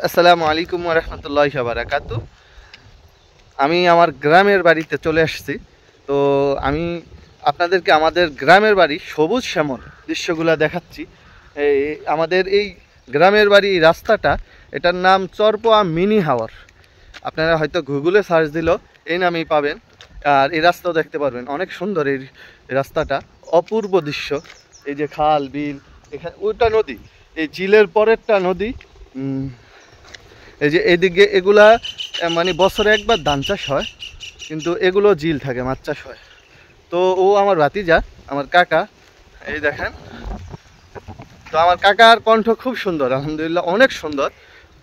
আসসালামু আলাইকুম ওয়া রাহমাতুল্লাহি ওয়া বারাকাতুহু। আমি আমার গ্রামের বাড়িতে চলে আসছি। তো আমি আপনাদেরকে আমাদের গ্রামের বাড়ি সবুজ শ্যামল দৃশ্যগুলো দেখাচ্ছি। এই আমাদের এই গ্রামের বাড়ি রাস্তাটা, এটার নাম চরপোয়া মিনি হাওর। আপনারা হয়তো গুগলে সার্চ দিলেও এই নামেই পাবেন। আর এই রাস্তাও দেখতে পারবেন, অনেক সুন্দর এই রাস্তাটা, অপূর্ব দৃশ্য। এই যে খাল বিল, এখানে ওইটা নদী, এই ঝিলের পরেরটা নদী। এই যে এদিকে এগুলা মানে বছরে একবার ধান চাষ হয়, কিন্তু এগুলো ঝিল থাকে, মাছ চাষ হয়। তো ও আমার ভাতিজা, আমার কাকা, এই দেখেন। তো আমার কাকার কণ্ঠ খুব সুন্দর, আলহামদুলিল্লাহ অনেক সুন্দর।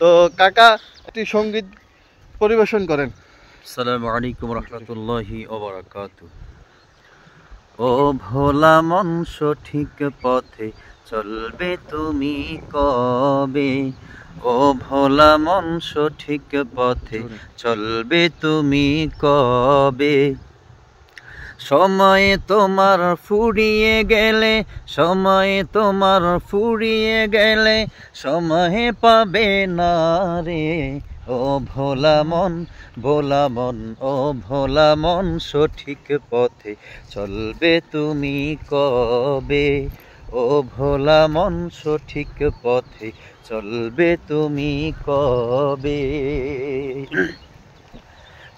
তো কাকা একটি সঙ্গীত পরিবেশন করেন। আসসালামু আলাইকুম রহমতুল্লাহি ওয়া বারাকাতুহু। ও ভোলা মন সঠিক পথে চলবে তুমি কবে? ও ভোলা মন সঠিক পথে চলবে তুমি কবে? সময় তোমার ফুরিয়ে গেলে, সময় তোমার ফুরিয়ে গেলে সময় পাবে না রে। ও ভোলা মন, ভোলা মন, ও ভোলা মন সঠিক পথে চলবে তুমি কবে? ও ভোলা মন সঠিক পথে চলবে তুমি কবে?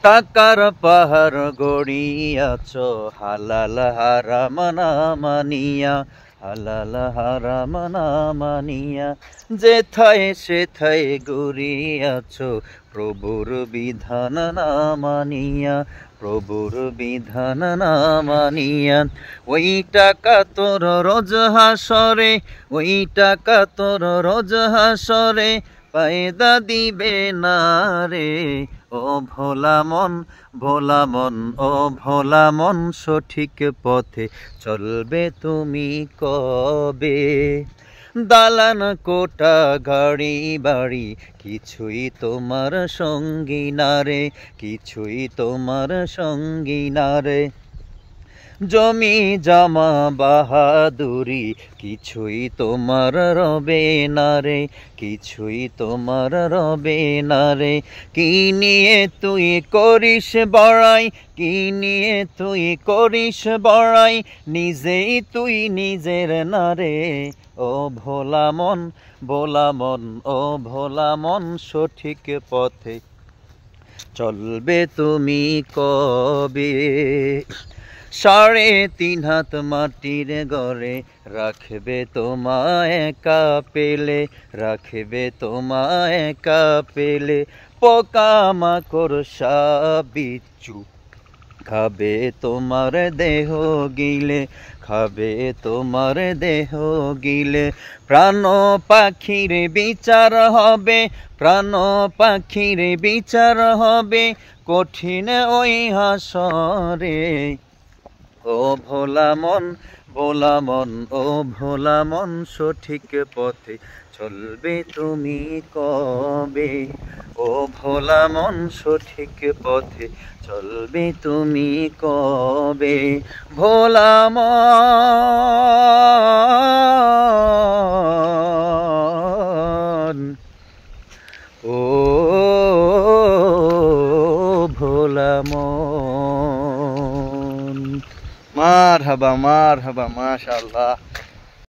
টাকার পাহাড় গড়িয়াছ হালাল হারাম না মানিয়া, হালাল হারাম না মানিয়া, যেথায় সেথায় ঘুরিয়াছ প্রভুর বিধান না মানিয়া, প্রভুর বিধান না মানিয়া। ওই টাকা তোর রোজ হাসরে, ওই টাকা তোর রোজ হাসরে পায়দা দিবে না রে। ও ভোলা মন, ভোলা মন, ও ভোলা মন সঠিক পথে চলবে তুমি কবে? দালান কোটা গাড়ি বাড়ি কিছুই তোমার সঙ্গী না রে, কিছুই তোমার সঙ্গী না রে। জমি জমা বাহাদুরি কিছুই তোমার রবে না রে, কিছুই তোমার রবে না রে। কি নিয়ে তুই করিস বড়াই, কি নিয়ে তুই করিস বড়াই, নিজেই তুই নিজের না রে। ও ভোলা মন, ভোলা মন, ও ভোলা মন সঠিক পথে চলবে তুমি কবে? 3.5 হাত মাটির ঘরে রাখবে তোমায় একা পেলে, রাখবে তোমায় একা পেলে। পোকামাকড় সাপ বিচ্ছু খাবে তোমার দেহ গিলে, খাবে তোমার দেহ গিলে। প্রাণ পাখির বিচার হবে, প্রাণ পাখির বিচার হবে কঠিন ওই হাসরে। ও ভোলা মন, ভোলা মন, ও ভোলা মন সঠিক পথে চলবে তুমি কবে? ও ভোলা মন সঠিক পথে চলবে তুমি কবে? ভোলা মন, ও ভোলা মন। মারহাবা মারহাবা, মাশাআল্লাহ।